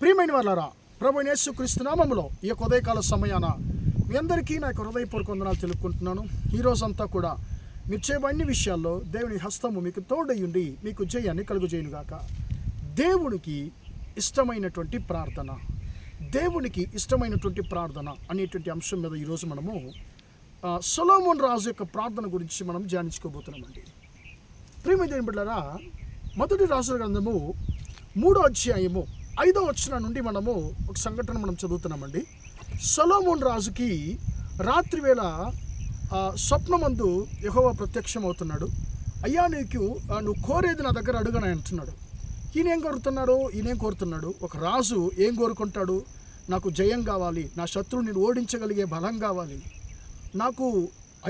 ప్రియమైన వాళ్ళారా, ప్రభువైన యేసుక్రీస్తు నామములో ఈ యొక్క ఉదయకాల సమయాన మీ అందరికీ నా యొక్క హృదయపూర్వక వందనాలు తెలుపుకుంటున్నాను. ఈరోజంతా కూడా మీరు చేయబడిన అన్ని విషయాల్లో దేవుని హస్తము మీకు తోడయ్యుండి మీకు జయాన్ని కలుగుజేయునుగాక. దేవునికి ఇష్టమైనటువంటి ప్రార్థన, దేవునికి ఇష్టమైనటువంటి ప్రార్థన అనేటువంటి అంశం మీద ఈరోజు మనము సొలొమోను రాజు యొక్క ప్రార్థన గురించి మనం ధ్యానించుకోబోతున్నామండి. ప్రియమైన దేవుని బిడ్డలారా, మొదటి రాజుల గ్రంథము 3వ అధ్యాయము 5వ వచనం నుండి మనము ఒక సంఘటన మనం చదువుతున్నామండి. సొలొమోను రాజుకి రాత్రివేళ స్వప్నమందు యెహోవా ప్రత్యక్షమవుతున్నాడు. అయ్యా, నువ్వు కోరేది నా దగ్గర అడుగని అంటున్నాడు. ఈయనేం కోరుతున్నాడు? ఒక రాజు ఏం కోరుకుంటాడు? నాకు జయం కావాలి, నా శత్రువుని నేను ఓడించగలిగే బలం కావాలి, నాకు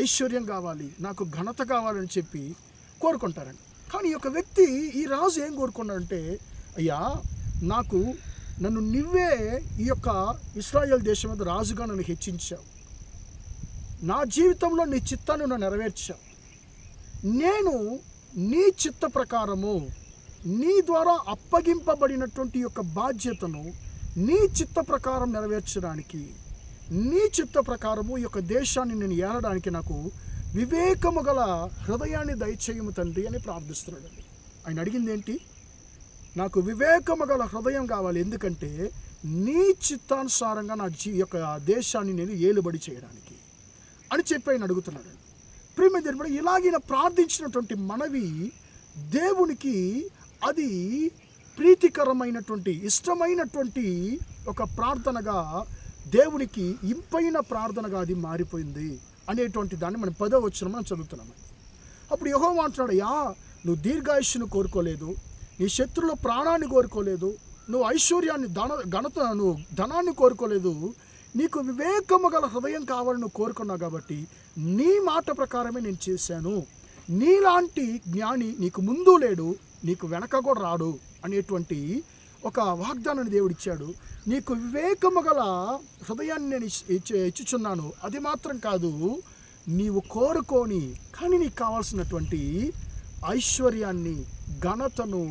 ఐశ్వర్యం కావాలి, నాకు ఘనత కావాలని చెప్పి కోరుకుంటారండి. కానీ ఈ యొక్క వ్యక్తి, ఈ రాజు ఏం కోరుకున్నాడంటే, అయ్యా, నన్ను నువ్వే ఈ యొక్క ఇశ్రాయేల్ దేశం మీద రాజుగా నన్ను హెచ్చించావు, నా జీవితంలో నీ చిత్తాన్ని నన్ను నెరవేర్చావు. నేను నీ చిత్త ప్రకారము, నీ ద్వారా అప్పగింపబడినటువంటి యొక్క బాధ్యతను నీ చిత్త ప్రకారం నెరవేర్చడానికి, నీ చిత్త ప్రకారము ఈ యొక్క దేశాన్ని నేను ఏలడానికి నాకు వివేకము గల హృదయాన్ని దయచేయము తండ్రి అని ప్రార్థిస్తున్నాడండి. ఆయన అడిగింది ఏంటి? నాకు వివేకము గల హృదయం కావాలి, ఎందుకంటే నీ చిత్తానుసారంగా నా యొక్క దేశాన్ని నేను ఏలుబడి చేయడానికి అని చెప్పి ఆయన అడుగుతున్నాడు. ప్రియమైన దేవుడు, ఇలాగిన ప్రార్థించినటువంటి మనవి దేవునికి అది ప్రీతికరమైనటువంటి, ఇష్టమైనటువంటి ఒక ప్రార్థనగా, దేవునికి ఇంపైన ప్రార్థనగా అది మారిపోయింది అనేటువంటి దాన్ని మనం 10వ వచనం మనం చదువుతున్నాము. అప్పుడు యెహోవా అంటున్నాడు, అయ్యా, నువ్వు దీర్ఘాయుష్ను కోరుకోలేదు, నీ శత్రువుల ప్రాణాన్ని కోరుకోలేదు, నువ్వు ఐశ్వర్యాన్ని నువ్వు ధనాన్ని కోరుకోలేదు, నీకు వివేకము గల హృదయం కావాలని నువ్వు కోరుకున్నావు. కాబట్టి నీ మాట ప్రకారమే నేను చేశాను. నీలాంటి జ్ఞాని నీకు ముందు లేడు, నీకు వెనక కూడా రాడు అనేటువంటి ఒక వాగ్దానాన్ని దేవుడు ఇచ్చాడు. నీకు వివేకము గల హృదయాన్ని నేను ఇచ్చుచున్నాను. అది మాత్రం కాదు, నీవు కోరుకోని కానీ నీకు కావాల్సినటువంటి ఐశ్వర్యాన్ని, ఘనతను,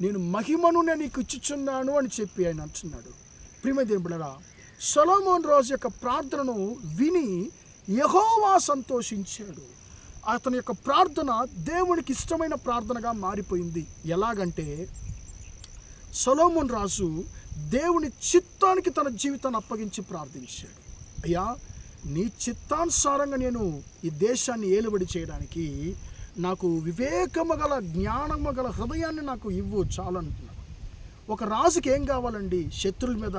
నేను మహిమను నేను నీకు ఇచ్చుచున్నాను అని చెప్పి ఆయన అంటున్నాడు. ప్రియమైన దేవుని బిడ్డలారా, సొలొమోను రాజు యొక్క ప్రార్థనను విని యెహోవా సంతోషించాడు. అతని యొక్క ప్రార్థన దేవునికి ఇష్టమైన ప్రార్థనగా మారిపోయింది. ఎలాగంటే, సొలొమోను రాజు దేవుని చిత్తానికి తన జీవితాన్ని అప్పగించి ప్రార్థించాడు. అయ్యా, నీ చిత్తానుసారంగా నేను ఈ దేశాన్ని ఏలుబడి చేయడానికి నాకు వివేకము గల, జ్ఞానము గల హృదయాన్ని నాకు ఇవ్వు చాలంటున్నాడు. ఒక రాజుకి ఏం కావాలండి? శత్రువుల మీద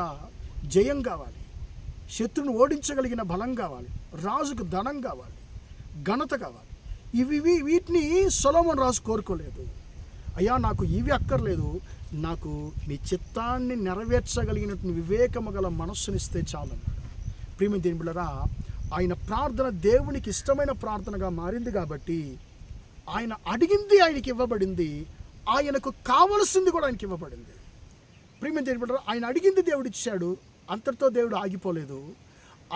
జయం కావాలి, శత్రువుని ఓడించగలిగిన బలం కావాలి, రాజుకు ధనం కావాలి, ఘనత కావాలి. వీటిని సొలొమోను రాజు కోరుకోలేదు. అయ్యా, నాకు ఇవి అక్కర్లేదు, నాకు నీ చిత్తాన్ని నెరవేర్చగలిగినటువంటి వివేకము గల మనస్సునిస్తే చాలన్నాడు. ప్రియమైన దేవుని బిడ్డలారా, ఆయన ప్రార్థన దేవునికి ఇష్టమైన ప్రార్థనగా మారింది. కాబట్టి ఆయన అడిగింది ఆయనకి ఇవ్వబడింది, ఆయనకు కావలసింది కూడా ఆయనకి ఇవ్వబడింది. ప్రియమైన దేవుని బిడ్డలారా, ఆయన అడిగింది దేవుడిచ్చాడు, అంతటితో దేవుడు ఆగిపోలేదు.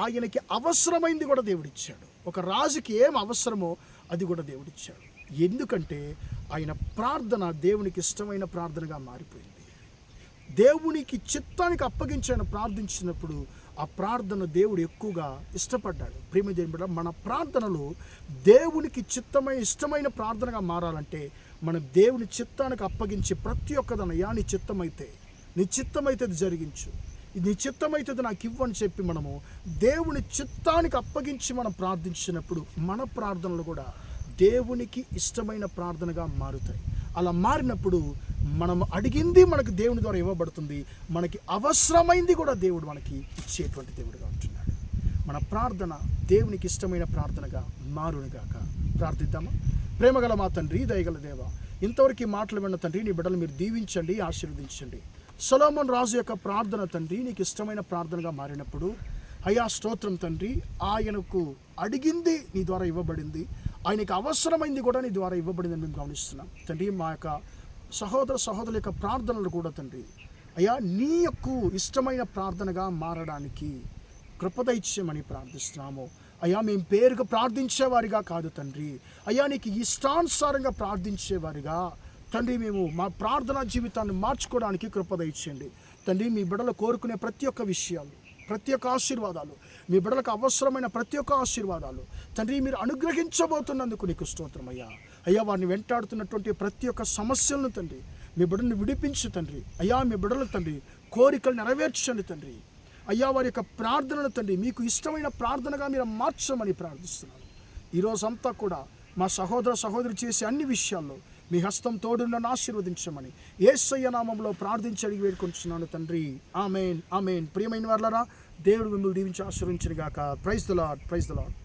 ఆయనకి అవసరమైంది కూడా దేవుడిచ్చాడు. ఒక రాజుకి ఏం అవసరమో అది కూడా దేవుడిచ్చాడు. ఎందుకంటే ఆయన ప్రార్థన దేవునికి ఇష్టమైన ప్రార్థనగా మారిపోయింది. దేవునికి చిత్తానికి అప్పగించి ఆయన ప్రార్థించినప్పుడు ఆ ప్రార్థన దేవుడు ఎక్కువగా ఇష్టపడ్డాడు. ప్రియమైన దేవుని బిడ్డలారా, మన ప్రార్థనలు దేవునికి ఇష్టమైన ప్రార్థనగా మారాలంటే మనం దేవుని చిత్తానికి అప్పగించి ప్రతి ఒక్కదాన్ని, అయ్యా, నీ చిత్తమైతే అది జరిగించు, నీ చిత్తమైతే నాకు ఇవ్వని చెప్పి మనము దేవుని చిత్తానికి అప్పగించి మనం ప్రార్థించినప్పుడు మన ప్రార్థనలు కూడా దేవునికి ఇష్టమైన ప్రార్థనగా మారుతాయి. అలా మారినప్పుడు మనం అడిగింది మనకు దేవుని ద్వారా ఇవ్వబడుతుంది, మనకి అవసరమైంది కూడా దేవుడు మనకి ఇచ్చేటువంటి దేవుడుగా ఉంటున్నాడు. మన ప్రార్థన దేవునికి ఇష్టమైన ప్రార్థనగా మారునుగాక. ప్రార్థిద్దామా? ప్రేమగల మా తండ్రి, దయగల దేవ, ఇంతవరకు మాటలు విన్న తండ్రి, నీ బిడ్డలు మీరు దీవించండి, ఆశీర్వదించండి. సొలొమోను రాజు యొక్క ప్రార్థన తండ్రి నీకు ఇష్టమైన ప్రార్థనగా మారినప్పుడు, అయ్యా, స్తోత్రం తండ్రి, ఆయనకు అడిగింది నీ ద్వారా ఇవ్వబడింది, ఆయనకు అవసరమైంది కూడా నీ ద్వారా ఇవ్వబడిందని మేము గమనిస్తున్నాం తండ్రి. మా యొక్క సహోదరుల యొక్క ప్రార్థనలు కూడా తండ్రి, అయ్యా, నీ యొక్క ఇష్టమైన ప్రార్థనగా మారడానికి కృపదైత్యమని ప్రార్థిస్తున్నాము. అయ్యా, మేము పేరుగా ప్రార్థించేవారిగా కాదు తండ్రి, అయ్యా, నీకు ఇష్టానుసారంగా ప్రార్థించేవారిగా తండ్రి మేము మా ప్రార్థనా జీవితాన్ని మార్చుకోవడానికి కృప దయచేయండి తండ్రి. మీ బిడ్డలు కోరుకునే ప్రతి ఒక్క విషయాలు, ప్రతి ఒక్క ఆశీర్వాదాలు, మీ బిడ్డలకు అవసరమైన ప్రతి ఒక్క ఆశీర్వాదాలు తండ్రి మీరు అనుగ్రహించబోతున్నందుకు నీకు స్తోత్రం అయ్యా. అయ్యా వారిని వెంటాడుతున్నటువంటి ప్రతి ఒక్క సమస్యలను తండ్రి మీ బిడ్డను విడిపించు తండ్రి. అయ్యా మీ బిడ్డలు తండ్రి కోరికలు నెరవేర్చండి తండ్రి. అయ్యా వారి యొక్క ప్రార్థనను తండ్రి మీకు ఇష్టమైన ప్రార్థనగా మీరు మార్చమని ప్రార్థిస్తున్నాను. ఈరోజంతా కూడా మా సహోదర సహోదరి చేసే అన్ని విషయాల్లో మీ హస్తం తోడున్న ఆశీర్వదించమని యేసయ్య నామములో ప్రార్థించి అడిగి వేడుకొంటున్నాను తండ్రి. ఆమేన్ ఆమేన్. ప్రియమైన వారలారా, దేవుడు మిమ్మల్ని దీవించి ఆశీర్వదించును గాక. Praise the Lord, praise the lord.